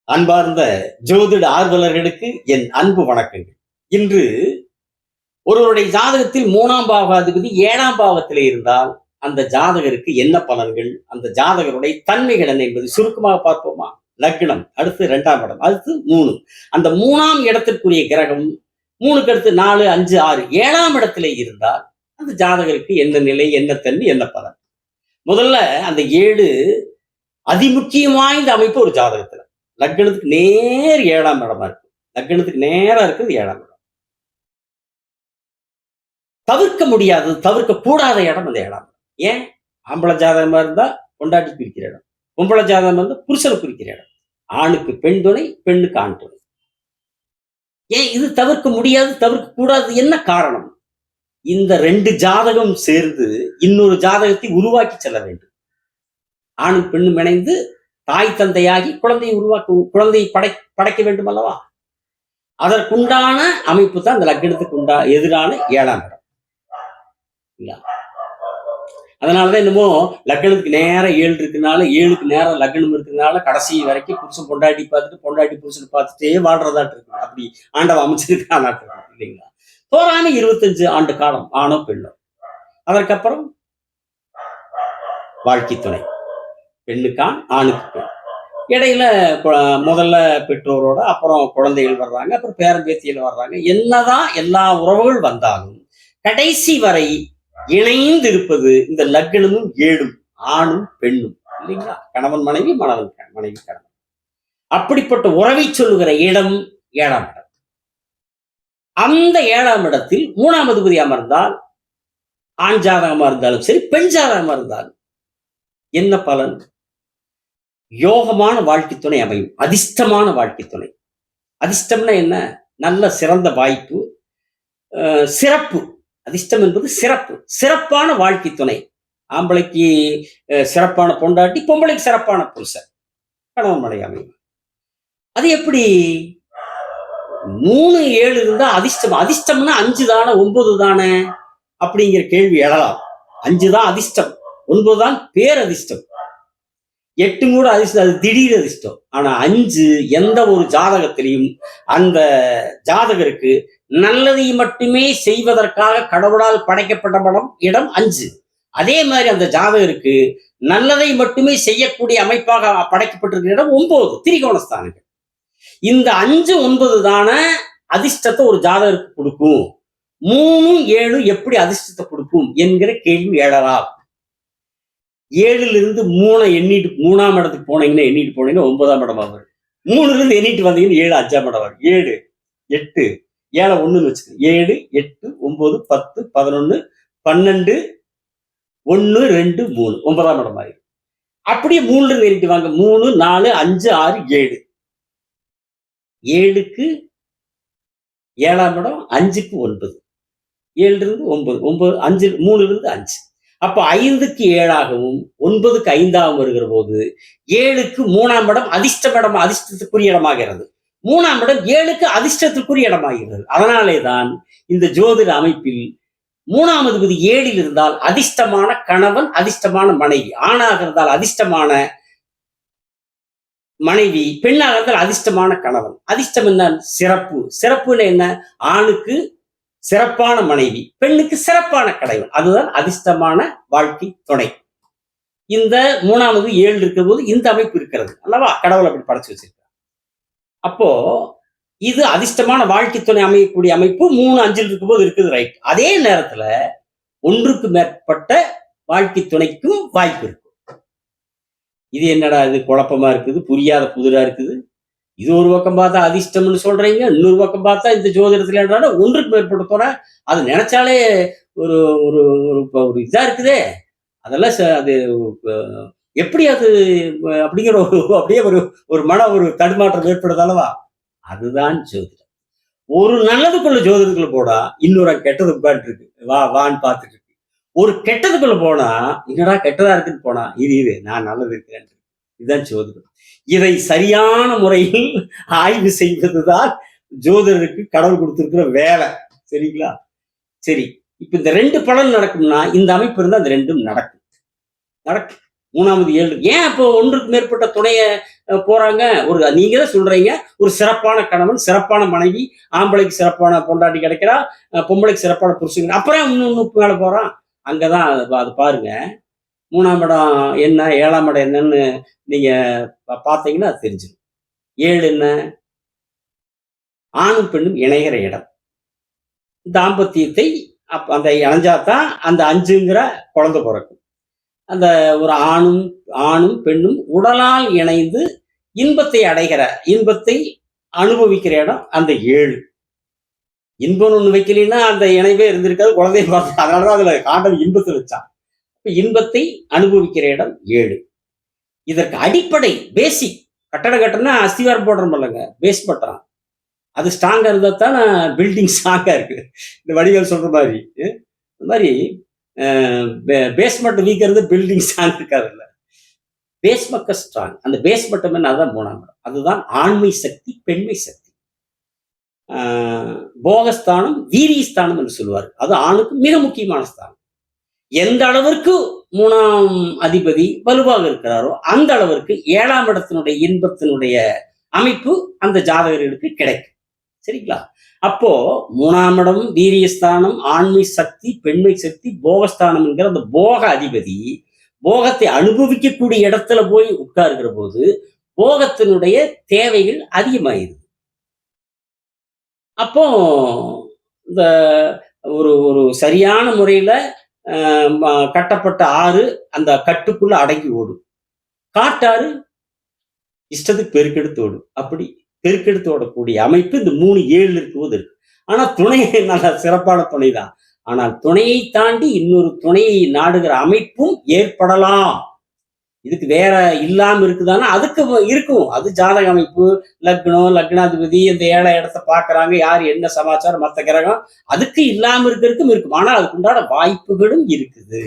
அன்பார்ந்த ஜோதிட ஆர்வலர்களுக்கு என் அன்பு வணக்கங்கள். இன்று ஒருவருடைய ஜாதகத்தில் 3ஆம் பாவாதிபதி 7ஆம் பாவத்திலே இருந்தால் அந்த ஜாதகருக்கு என்ன பலன்கள், அந்த ஜாதகருடைய தன்மைகள் என்ன என்பதை சுருக்கமாக பார்ப்போமா? லக்னம், அடுத்து 2ஆம் இடம், அடுத்து 3. அந்த 3ஆம் இடத்திற்குரிய கிரகம் 3க்கு அடுத்து 4, 5, 6, 7ஆம் இடத்திலே இருந்தால் அந்த ஜாதகருக்கு என்ன நிலை, என்ன தன்மை, என்ன பலன்? முதல்ல அந்த 7 அதிமுக்கியம் வாய்ந்த அமைப்பு ஒரு ஜாதகத்துல. லக்னத்துக்கு நேர் 7ஆம் இடமா இருக்கு. லக்னத்துக்கு நேரா இருக்குது 7ஆம் இடம். தவிர்க்க முடியாதது, தவிர்க்க கூடாத இடம் அந்த 7ஆம் இடம். ஏன்? ஆம்பளை ஜாதகமா இருந்தா பொண்டாட்டி குறிக்கிற இடம், பொம்பளை ஜாதகம் வந்து புருஷனை குறிக்கிற இடம். ஆணுக்கு பெண் துணை, பெண்ணுக்கு ஆண் துணை. ஏன் இது தவிர்க்க முடியாது, தவிர்க்க கூடாது? என்ன காரணம்? இந்த 2 ஜாதகம் சேர்ந்து இன்னொரு ஜாதகத்தை உருவாக்கி செல்ல வேண்டும். ஆணும் பெண்ணும் இணைந்து தாய் தந்தையாகி குழந்தையை குழந்தையை படைக்க வேண்டும் அல்லவா? அதற்குண்டான அமைப்பு தான் இந்த லக்னத்துக்கு எதிரான 7ஆம் இடம். அதனாலதான் என்னமோ லக்னத்துக்கு நேரம் 7 இருக்குனால, 7க்கு நேரம் லக்னம் இருக்கிறதுனால கடைசி வரைக்கும் புருஷன் பொண்டாட்டி பார்த்துட்டு, பொண்டாட்டி புருஷனை பார்த்துட்டே வாழ்றதாட்டு இருக்கு. அப்படி ஆண்டவ அமைச்சிருக்கானாட்டு இருக்கு இல்லைங்களா? தோரான 25 ஆண்டு காலம் ஆணோ பெண்ணோ. அதற்கப்புறம் வாழ்க்கை துணை, பெண்ணுக்கான் ஆணுக்கு பெண். இடையில முதல்ல பெற்றோரோட, அப்புறம் குழந்தைகள் வர்றாங்க, அப்புறம் பேரன் பேத்திகள் வர்றாங்க. என்னதான் எல்லா உறவுகள் வந்தாலும் கடைசி வரை இணைந்து இருப்பது இந்த லக்னமும் 7ம், ஆணும் பெண்ணும் இல்லைங்களா? கணவன் மனைவி, மணவன் மனைவி கணவன். அப்படிப்பட்ட உறவை சொல்லுகிற இடம் 7ஆம் இடம். அந்த 7ஆம் இடத்தில் 3ஆம் அதிபதி அமர்ந்தால், ஆண் ஜாதகமா இருந்தாலும் சரி, பெண் ஜாதகமா இருந்தாலும் என்ன பலன்? யோகமான வாழ்க்கை துணை அமையும். அதிர்ஷ்டமான வாழ்க்கை துணை. அதிர்ஷ்டம்னா என்ன? நல்ல சிறந்த வாய்ப்பு, சிறப்பு. அதிர்ஷ்டம் என்பது சிறப்பு, சிறப்பான வாழ்க்கை துணை. ஆம்பளைக்கு சிறப்பான பொண்டாட்டி, பொம்பளைக்கு சிறப்பான புருஷன், கணவன் மனைவி அமையும். அது எப்படி? 3, 7 இருந்தா அதிர்ஷ்டம். அதிர்ஷ்டம்னா 5 தானே, 9 தானே அப்படிங்கிற கேள்வி எழலாம். 5 தான் அதிர்ஷ்டம், 9 தான் பேரதிர்ஷ்டம், 8 கூட அதிர்ஷ்டம், அது திடீர் அதிர்ஷ்டம். ஆனா 5 எந்த ஒரு ஜாதகத்திலையும் அந்த ஜாதகருக்கு நல்லதை மட்டுமே செய்வதற்காக கடவுளால் படைக்கப்பட்ட இடம் 5. அதே மாதிரி அந்த ஜாதகருக்கு நல்லதை மட்டுமே செய்யக்கூடிய அமைப்பாக படைக்கப்பட்டிருக்கிற இடம் 9 திரிகோணஸ்தானங்கள். இந்த 5, 9 தானே அதிர்ஷ்டத்தை ஒரு ஜாதகருக்கு கொடுக்கும். 3, 7 எப்படி அதிர்ஷ்டத்தை கொடுக்கும் என்கிற கேள்வி எழலாம். 7லிருந்து 3 எண்ணிட்டு 3ஆம் இடத்துக்கு போனீங்கன்னா, எண்ணிட்டு போனீங்கன்னா 9ஆம் இடமா வரும். 3லிருந்து எண்ணிட்டு வந்தீங்கன்னா 7 5ஆம் இடம் வரும். 7, 8, 7 1ன்னு வச்சுக்கோங்க. 7, 8, 9, 10, 11, 12, 1, 2, 3 9ஆம் இடம் ஆயிரும். அப்படியே 3லிருந்து எண்ணிட்டு வாங்க. 3, 4, 5, 6, 7. 7க்கு 7ஆம் இடம், 5க்கு 9. 7லிருந்து 9, 9, 5, 3லிருந்து 5. அப்ப 5க்கு 7ஆகவும் 9க்கு 5ஆகவும் வருகிற போது 7க்கு 3ஆம் இடம் அதிர்ஷ்டம் இடம், அதிர்ஷ்டத்துக்குரிய இடமாகிறது. 3ஆம் இடம் 7க்கு அதிர்ஷ்டத்துக்குரிய இடமாகிறது. அதனாலே தான் இந்த ஜோதிட அமைப்பில் 3ஆம் அதிபதி 7ல் இருந்தால் அதிர்ஷ்டமான கணவன், அதிர்ஷ்டமான மனைவி. ஆணாக இருந்தால் அதிர்ஷ்டமான மனைவி, பெண்ணாக இருந்தால் அதிர்ஷ்டமான கணவன். அதிர்ஷ்டம் என்ன? சிறப்பு. சிறப்புன்னு என்ன? ஆணுக்கு சிறப்பான மனைவி, பெண்ணுக்கு சிறப்பான கணவன். அதுதான் அதிர்ஷ்டமான வாழ்க்கை துணை. இந்த 3ஆவது 7 இருக்கிற போது இந்த அமைப்பு இருக்கிறது அல்லவா? கடவுள் அப்படி படைச்சு வச்சிருக்கார். அப்போ இது அதிர்ஷ்டமான வாழ்க்கை துணை அமையக்கூடிய அமைப்பு 3, 5ல் இருக்கும் போது இருக்குது. ரைட். அதே நேரத்துல 1க்கு மேற்பட்ட வாழ்க்கை துணைக்கும் வாய்ப்பு இருக்கு. இது என்னடா இது குழப்பமா இருக்குது, புரியாத புதிரா இருக்குது. இது ஒரு பக்கம் பார்த்தா அதிர்ஷ்டம்னு சொல்றீங்க, இன்னொரு பக்கம் பார்த்தா இந்த ஜோதிடத்துல என்னடா 1க்கு மேற்பட்ட துணை. அது நினைச்சாலே ஒரு ஒரு ஒரு இதா இருக்குதே. அதெல்லாம் அது எப்படி அது அப்படிங்கிற அப்படியே ஒரு ஒரு தடுமாற்றம் ஏற்படுது அல்லவா? அதுதான் ஜோதிடம். ஒரு நல்லதுக்குள்ள ஜோதிடத்துக்குள்ள போனா இன்னொரு கெட்டது உட்கார்ந்து இருக்கு. வான்னு பார்த்துட்டு இருக்கு. ஒரு கெட்டதுக்குள்ள போனா என்னடா கெட்டதா இருக்குன்னு போனா இது நான் நல்லது இருக்கிறேன். இதுதான் ஜோதிடம். இதை சரியான முறையில் ஆய்வு செய்வதுதான் ஜோதிடருக்கு கடவுள் கொடுத்திருக்கிற வேலை. சரிங்களா? சரி, இப்ப இந்த 2 பலன் நடக்கும்னா இந்த அமைப்பு இருந்தா அந்த 2ம் நடக்கும். 3ஆவது 7. ஏன் அப்போ 1க்கு மேற்பட்ட துணையை போறாங்க. நீங்க தான் சொல்றீங்க, ஒரு சிறப்பான கணவன், சிறப்பான மனைவி, ஆம்பளைக்கு சிறப்பான பொண்டாட்டி கிடைக்கிறா, பொம்பளைக்கு சிறப்பான புருஷன். அப்புறம் இன்னும் மேல போறான். அங்கதான் அது பாருங்க. 3ஆம் இடம் என்ன, 7ஆம் இடம் என்னன்னு நீங்க பார்த்தீங்கன்னா அது தெரிஞ்சிடும். 7 என்ன? ஆணும் பெண்ணும் இணைகிற இடம். தாம்பத்தியத்தை அந்த இணைஞ்சாதான் அந்த 5ங்கிற குழந்தை பிறக்கும். அந்த ஒரு ஆணும் ஆணும் பெண்ணும் உடலால் இணைந்து இன்பத்தை அனுபவிக்கிற இடம் அந்த 7. இன்பம் ஒண்ணு வைக்கலைன்னா அந்த இணைவே இருந்திருக்காது, குழந்தைய பார்த்து. அதனாலதான் அதுல ஆண்டவன் இன்பத்தை வச்சான். இன்பத்தை அனுபவிக்கிற இடம் 7. இதற்கு அடிப்படை பேசிக் கட்டடம் கட்டணும்னா அஸ்திவாரம் போடுறோம் இல்லைங்க, பேஸ் பண்றான். அது ஸ்ட்ராங்கா இருந்தா தான் பில்டிங் ஸ்ட்ராங்கா இருக்கு. இந்த வடிவேல் சொல்ற மாதிரி இந்த மாதிரி பேஸ்மெண்ட் வீக்கா இருந்து பில்டிங் ஸ்ட்ராங் இருக்காது. இல்ல, பேஸ்மக்க ஸ்ட்ராங். அந்த பேஸ் மட்டுமே அதுதான் 3ஆம் இடம். அதுதான் ஆண்மை சக்தி, பெண்மை சக்தி. போகஸ்தானம், வீரியஸ்தானம் என்று சொல்லுவார். அது ஆணுக்கு மிக முக்கியமான ஸ்தானம். எந்த அளவிற்கு 3ஆம் அதிபதி வலுவாக இருக்கிறாரோ அந்த அளவிற்கு 7ஆம் இடத்தினுடைய இன்பத்தினுடைய அமைப்பு அந்த ஜாதகர்களுக்கு கிடைக்கும். சரிங்களா? அப்போ 3ஆம் இடம் வீரியஸ்தானம், ஆண்மை சக்தி, பெண்மை சக்தி, போகஸ்தானம் என்கிற அந்த போக அதிபதி போகத்தை அனுபவிக்கக்கூடிய இடத்துல போய் உட்கார்கிற போது போகத்தினுடைய தேவைகள் அதிகமாயிருது. அப்போ இந்த ஒரு ஒரு சரியான முறையில கட்டப்பட்ட ஆறு அந்த கட்டுக்குள்ள அடங்கி ஓடும். காட்டாறு இஷ்டத்துக்கு பெருக்கெடுத்து ஓடும். அப்படி பெருக்கெடுத்து ஓடக்கூடிய அமைப்பு இந்த 3 7 இருக்கும்போது இருக்கு. ஆனா துணை நல்ல சிறப்பான துணை தான். ஆனால் துணையை தாண்டி இன்னொரு துணையை நாடுகிற அமைப்பும் ஏற்படலாம். இதுக்கு வேற இல்லாம இருக்குதானா? அதுக்கு இருக்கும். அது ஜாதக அமைப்பு, லக்னம், லக்னாதிபதி, இந்த 7ஆம் இடத்தை பாக்குறாங்க, யார் என்ன சமாச்சாரம், மத்த கிரகம், அதுக்கு இல்லாம இருக்கிறதுக்கும் இருக்கும். ஆனா அதுக்குண்டான வாய்ப்புகளும் இருக்குது.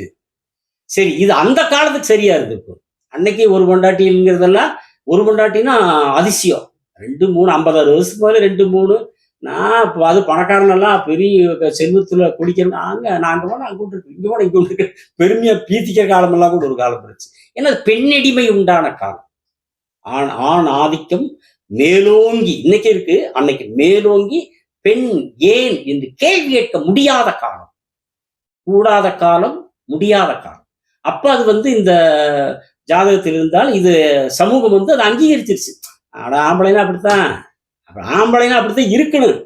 சரி, இது அந்த காலத்துக்கு சரியா இருந்திருக்கும். அன்னைக்கு ஒரு பொண்டாட்டிங்கிறதெல்லாம், ஒரு பொண்டாட்டினா அதிசயம். 2 3 50 60 வருஷத்துக்கு மேல 2 3. நான் இப்போ அது பணக்காரனெல்லாம் பெரிய செல்வத்துல குடிக்கிறேன். நான் போனா அங்க இருக்கு, இங்க போனா இங்க இருக்கு, பெருமையா பீத்திக்கிற காலமெல்லாம் கூட ஒரு காலம் இருந்துச்சு. ஏன்னா பெண்ணடிமை உண்டான காலம். ஆண் ஆதிக்கம் மேலோங்கி இன்னைக்கு இருக்கு, அன்னைக்கு மேலோங்கி பெண் ஏன் என்று கேள்வி கேட்க முடியாத காலம், கூடாத காலம், முடியாத காலம். அப்ப அது இந்த ஜாதகத்தில் இருந்தால் இது சமூகம் அது அங்கீகரிச்சிருச்சு. ஆனா ஆம்பளைனா அப்படித்தான், ஆம்பளைனா அப்படித்தான் இருக்கணும்.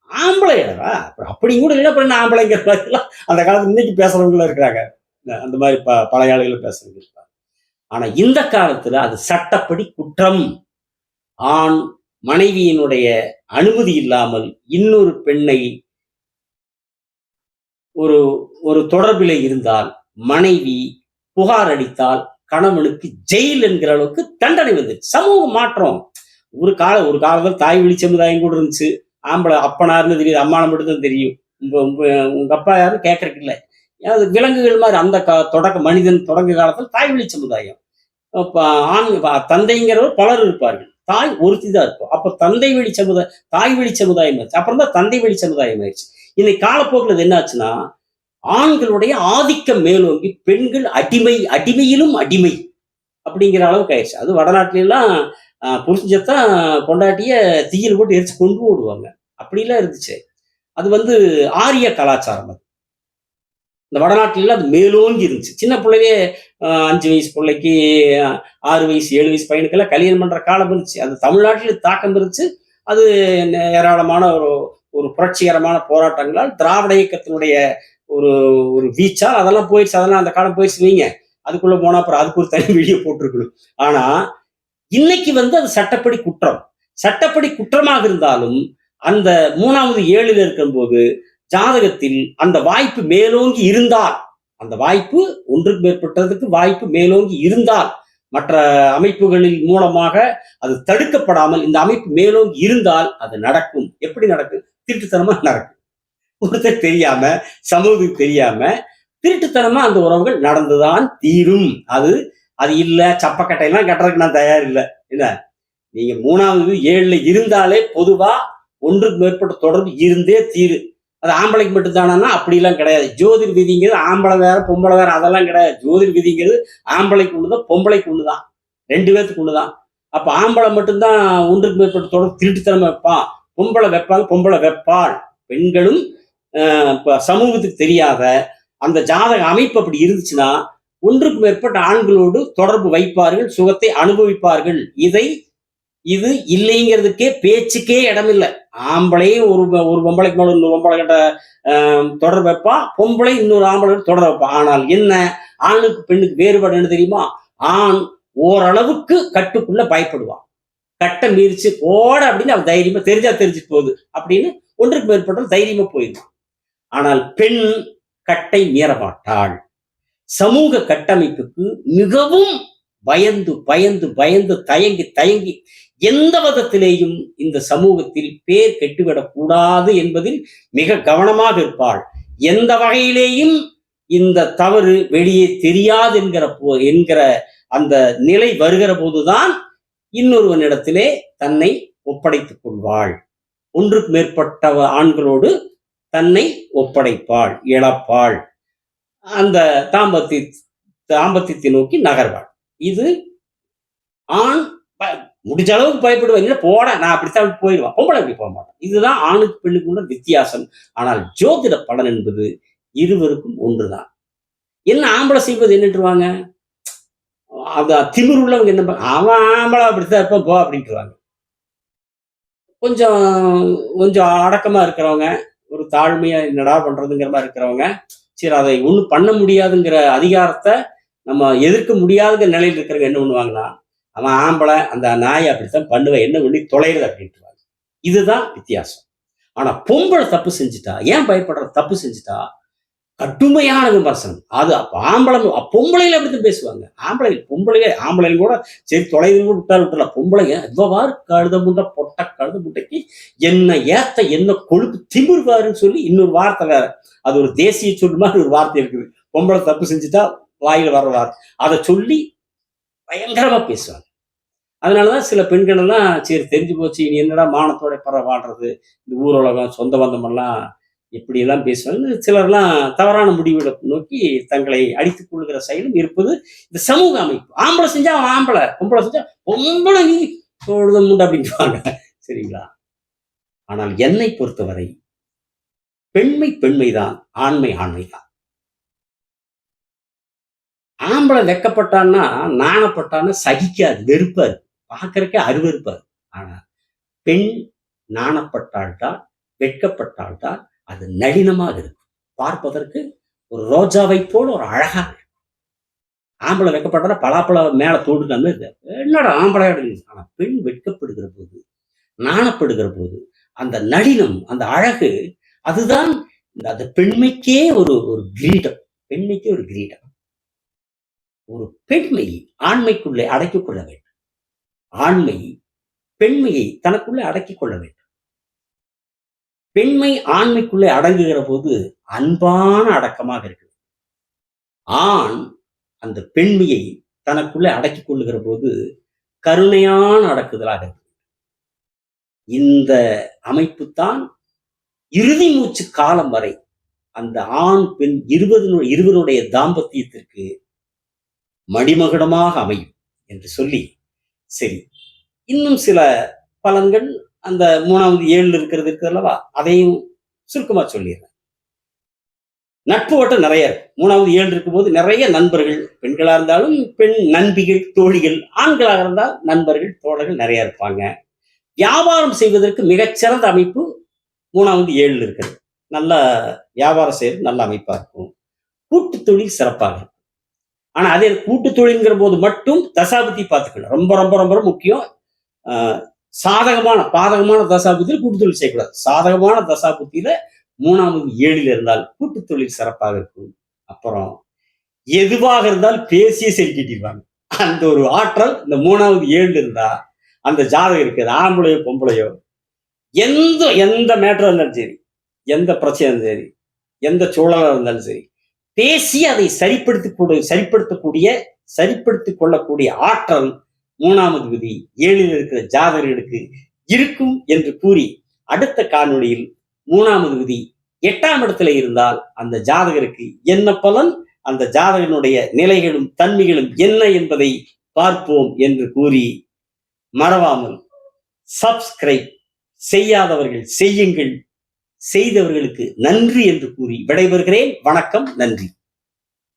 ஆம்பளையா அப்படி கூட இல்லை, பண்ண ஆம்பளைங்கிற மாதிரிலாம் அந்த காலத்துல இன்னைக்கு பேசுறவங்களும் இருக்கிறாங்க. அந்த மாதிரி பழைய ஆளுகளை பேசுறவங்க இருக்காங்க. ஆனா இந்த காலத்துல அது சட்டப்படி குற்றம். ஆண் மனைவியினுடைய அனுமதி இல்லாமல் இன்னொரு பெண்ணை ஒரு ஒரு தொடர்பில் இருந்தால், மனைவி புகார் அளித்தால் கணவனுக்கு ஜெயில் என்கிற அளவுக்கு தண்டனை வந்துருச்சு. சமூக மாற்றம். ஒரு காலத்துல தாய் வழி சமுதாயம் கூட இருந்துச்சு. ஆம்பளை அப்பனாருன்னு தெரியுது, அம்மானை மட்டும்தான் தெரியும். உங்க அப்பா யாரும் கேட்கறதுக்கு இல்லை. அது விலங்குகள் மாதிரி அந்த மனிதன் தொடங்க காலத்தில் தாய் வழி சமுதாயம். ஆண் தந்தைங்கிறவர் பலர் இருப்பார்கள், தாய் ஒருத்தி தான் இருக்கும். அப்ப தந்தை வழி சமுதாயம், தாய் வழி சமுதாயம் ஆச்சு. அப்புறம் தான் தந்தை வழி சமுதாயம் ஆயிடுச்சு. இன்னைக்கு காலப்போக்கில் என்ன ஆச்சுன்னா, ஆண்களுடைய ஆதிக்கம் மேலோங்கி பெண்கள் அடிமையிலும் அடிமை அப்படிங்கிற அளவுக்கு ஆயிடுச்சு. அது வடநாட்டிலாம் புரிஞ்சத்தான் பொண்டாட்டிய தீயில் போட்டு எரிச்சு கொண்டு ஓடுவாங்க. அப்படிலாம் இருந்துச்சு. அது ஆரிய கலாச்சாரம். அது இந்த வடநாட்டில அது மேலோங்கி இருந்துச்சு. சின்ன பிள்ளையே 5 வயசு பிள்ளைக்கு 6 வயசு 7 வயசு பையனுக்கெல்லாம் கல்யாணம் பண்ற காலம் இருந்துச்சு. அது தமிழ்நாட்டில் தாக்கம் இருந்துச்சு. அது ஏராளமான ஒரு புரட்சிகரமான போராட்டங்களால் திராவிட இயக்கத்தினுடைய ஒரு ஒரு வீச்சால் அதெல்லாம் போயிடுச்சு. அதெல்லாம் அந்த காலம் போயிடுச்சு. நீங்க அதுக்குள்ள போனா அப்புறம் அதுக்கு ஒரு தனி வீடியோ போட்டிருக்கணும். ஆனா இன்னைக்கு அது சட்டப்படி குற்றம். சட்டப்படி குற்றமாக இருந்தாலும் அந்த 3வது 7ல் இருக்கும்போது ஜாதகத்தில் அந்த வாய்ப்பு மேலோங்கி இருந்தால், அந்த வாய்ப்பு ஒன்றுக்கு மேற்பட்டதுக்கு வாய்ப்பு மேலோங்கி இருந்தால், மற்ற அமைப்புகளின் மூலமாக அது தடுக்கப்படாமல் இந்த அமைப்பு மேலோங்கி இருந்தால் அது நடக்கும். எப்படி நடக்கும்? திருட்டுத்தனமா நடக்கும். ஒருத்தர் தெரியாம, சமூகத்துக்கு தெரியாம திருட்டுத்தனமா அந்த உறவுகள் நடந்துதான் தீரும். அது இல்ல, சப்பக்கட்டையெல்லாம் கட்டுறதுக்கு நான் தயார் இல்லை. என்ன, நீங்க 3வது 7ல் இருந்தாலே பொதுவா ஒன்றுக்கு மேற்பட்ட தொடர்பு இருந்தே தீரு. அது ஆம்பளைக்கு மட்டும்தானா? அப்படிலாம் கிடையாது. ஜோதிர் விதிங்கிறது ஆம்பளை வேற பொம்பளை வேற அதெல்லாம் கிடையாது. ஜோதிர் விதிங்கிறது ஆம்பளைக்கு ஒண்ணுதான், பொம்பளைக்கு ஒண்ணுதான், 2 பேத்துக்கு ஒண்ணுதான். அப்ப ஆம்பளை மட்டும்தான் ஒன்றுக்கு மேற்பட்ட தொடர் திருட்டுத்தனமா வைப்பான், பொம்பளை வைப்பாங்க, பொம்பளை வைப்பாள். பெண்களும் இப்ப சமூகத்துக்கு தெரியாத அந்த ஜாதக அமைப்பு அப்படி இருந்துச்சுன்னா ஒன்றுக்கு மேற்பட்ட ஆண்களோடு தொடர்பு வைப்பார்கள், சுகத்தை அனுபவிப்பார்கள். இது இல்லைங்கிறதுக்கே பேச்சுக்கே இடமில்லை. ஆம்பளையும் ஒரு பொம்பளைக்கு மேல இன்னொரு பொம்பளை கிட்ட தொடர் வைப்பா, பொம்பளை இன்னொரு ஆம்பளை தொடர் வைப்பா. ஆனால் என்ன, ஆணுக்கு பெண்ணுக்கு வேறுபாடு என்ன தெரியுமா? ஆண் ஓரளவுக்கு கட்டுக்குள்ள பயப்படுவான். கட்டை மீறிச்சு ஓட அப்படின்னு அவன் தைரியமா தெரிஞ்சா தெரிஞ்சுட்டு போகுது அப்படின்னு ஒன்றுக்கு மேற்பட்ட தைரியமா போயிடுவான். ஆனால் பெண் கட்டை மீற மாட்டாள். சமூக கட்டமைப்புக்கு மிகவும் பயந்து பயந்து பயந்து தயங்கி தயங்கி எந்த விதத்திலேயும் இந்த சமூகத்தில் பேர் கெட்டுவிடக் கூடாது என்பதில் மிக கவனமாக இருப்பாள். எந்த வகையிலேயும் இந்த தவறு வெளியே தெரியாது என்கிற அந்த நிலை வருகிற போதுதான் இன்னொருவனிடத்திலே தன்னை ஒப்படைத்துக் கொள்வாள். ஒன்றுக்கு மேற்பட்ட ஆண்களோடு தன்னை ஒப்படைப்பாள், இழப்பாள், அந்த தாம்பத்தியத்தை நோக்கி நகர்வாள். இது ஆண் முடிஞ்ச அளவுக்கு பயப்படுவேன், இல்லை போட நான் அப்படித்தான் போயிடுவான். பொம்பளை அப்படி போக மாட்டான். இதுதான் ஆணுக்கு பெண்ணுக்கு உள்ள வித்தியாசம். ஆனால் ஜோதிட பலன் என்பது இருவருக்கும் ஒன்றுதான். என்ன ஆம்பளை செய்வது என்னட்டுருவாங்க, அந்த திமிர் உள்ளவங்க என்ன, அவன் ஆம்பளை அப்படித்தான் இருப்பான் போ அப்படின்ட்டுருவாங்க. கொஞ்சம் கொஞ்சம் அடக்கமா இருக்கிறவங்க, ஒரு தாழ்மையா என்னடா பண்றதுங்கிற மாதிரி இருக்கிறவங்க, சரி அதை ஒன்றும் பண்ண முடியாதுங்கிற அதிகாரத்தை நம்ம எதிர்க்க முடியாதுங்கிற நிலையில் இருக்கிறவங்க என்ன பண்ணுவாங்கன்னா, அவன் ஆம்பளை அந்த நாயை அப்படித்தான் பண்ணுவேன், என்ன பண்ணி தொலைறது அப்படின்ட்டு. இதுதான் வித்தியாசம். ஆனா பொம்பளை தப்பு செஞ்சுட்டா, ஏன் பயப்படுற, தப்பு செஞ்சுட்டா கடுமையான விமர்சனம். அது ஆம்பளை பொம்பளையில அப்படித்தான் பேசுவாங்க. ஆம்பளைங்க கூட சரி தொலைது விட்டால, பொம்பளைங்க எவ்வளவாறு கழுத முண்டை பொட்ட கழுத முட்டைக்கு என்ன ஏத்த என்ன கொழுப்பு திமிர்வாருன்னு சொல்லி இன்னொரு வார்த்தை வேற, அது ஒரு தேசிய சொல் மாதிரி ஒரு வார்த்தை இருக்குது. பொம்பளை தப்பு செஞ்சுட்டா வாயில வர்ற வார்த்தை, அதை சொல்லி பயங்கரமா பேசுவாங்க. அதனாலதான் சில பெண்கள் எல்லாம் சரி தெரிஞ்சு போச்சு, இனி என்னடா மானத்தோட வாழ்றது, இந்த ஊரலகம் சொந்த பந்தம் எல்லாம் எப்படி எல்லாம் பேசுவாங்க. சிலர்லாம் தவறான முடிவுகளை நோக்கி தங்களை அடித்துக் கொள்கிற செயலும் இருப்பது இந்த சமூக அமைப்பு. ஆம்பளை செஞ்சா அவன் ஆம்பளை, பொம்பளை செஞ்சா பொம்பளை நீ முண்டை அப்படின்வாங்க. சரிங்களா? ஆனால் என்னை பொறுத்தவரை பெண்மை பெண்மைதான், ஆண்மை ஆண்மைதான். ஆம்பளை வெக்கப்பட்டான்னா நாணப்பட்டான்னா சகிக்காது, வெறுப்பாரு, பார்க்கறக்கே அருவருப்பாரு. ஆனா பெண் நாணப்பட்டால்தான், வெட்கப்பட்டால்தான் அது நளினமாக இருக்கும், பார்ப்பதற்கு ஒரு ரோஜாவை போல ஒரு அழகா. ஆம்பளை வெட்கப்பட்டா பலாப்பழம் மேல தோடுக்காம இருக்கு, என்னடா ஆம்பளை. ஆனா பெண் வெட்கப்படுகிற போது, நாணப்படுகிற போது அந்த நளினம், அந்த அழகு, அதுதான் அந்த பெண்மைக்கே ஒரு ஒரு கிரீடம். பெண்மைக்கே ஒரு கிரீடம். ஒரு பெண்மை ஆண்மைக்குள்ளே அடக்கிக் கொள்ள வேண்டும், ஆண்மை பெண்மையை தனக்குள்ளே அடக்கிக் கொள்ள வேண்டும். பெண்மை ஆண்மைக்குள்ளே அடங்குகிற போது அன்பான அடக்கமாக இருக்கிறது. ஆண் அந்த பெண்மையை தனக்குள்ளே அடக்கிக் கொள்ளுகிற போது கருணையான அடக்குதலாக இருக்கு. இந்த அமைப்பு தான் இறுதி மூச்சு காலம் வரை அந்த ஆண் பெண் இருவருடைய தாம்பத்தியத்திற்கு மடிமகுடமாக அமையும் என்று சொல்லி, சரி இன்னும் சில பலன்கள் அந்த 3வது 7 இருக்கிறது அல்லவா, அதையும் சுருக்கமா சொல்லிடுறேன். நட்பு வட்டம் நிறைய இருக்கு. 3வது 7 இருக்கும்போது நிறைய நண்பர்கள், பெண்களா இருந்தாலும் பெண் நண்பிகள், தோழிகள், ஆண்களாக இருந்தால் நண்பர்கள், தோழர்கள் நிறைய இருப்பாங்க. வியாபாரம் செய்வதற்கு மிகச்சிறந்த அமைப்பு 3வது 7 இருக்கிறது. நல்ல வியாபாரம் செய்யறது நல்ல அமைப்பா இருக்கும். கூட்டு தொழில் சிறப்பாக இருக்கும். ஆனா அதே கூட்டு தொழில்ங்கிற போது மட்டும் தசாபுத்தி பார்த்துக்கணும், ரொம்ப ரொம்ப ரொம்ப முக்கியம். பாதகமான தசாபுத்தியில் கூட்டு தொழில் செய்யக்கூடாது. சாதகமான தசாபுத்தியில 3வது 7 இருந்தால் கூட்டு தொழில் சிறப்பாக இருக்கும். அப்புறம் எதுவாக இருந்தால் பேசியே சரி கட்டிடுவாங்க. அந்த ஒரு ஆற்றல் இந்த 3வது 7 இருந்தா அந்த ஜாதகம் இருக்குது. ஆம்பளையோ பொம்பளையோ எந்த மேட்டரா இருந்தாலும் சரி, எந்த பிரச்சனை இருந்தாலும் சரி, எந்த சூழலாக இருந்தாலும் சரி, பேசி அதை சரிப்படுத்திக் கொள்ளக்கூடிய ஆற்றல் 3வது விதி 7ல் இருக்கிற ஜாதகர்களுக்கு இருக்கும் என்று கூறி, அடுத்த காணொளியில் 3வது விதி 8ஆம் இடத்துல இருந்தால் அந்த ஜாதகருக்கு என்ன பலன், அந்த ஜாதகனுடைய நிலைகளும் தன்மைகளும் என்ன என்பதை பார்ப்போம் என்று கூறி மறவாமல் சப்ஸ்கிரைப் செய்யாதவர்கள் செய்யுங்கள், செய்தவர்களுக்கு நன்றி என்று கூறி விடைபெறுகிறேன். வணக்கம், நன்றி.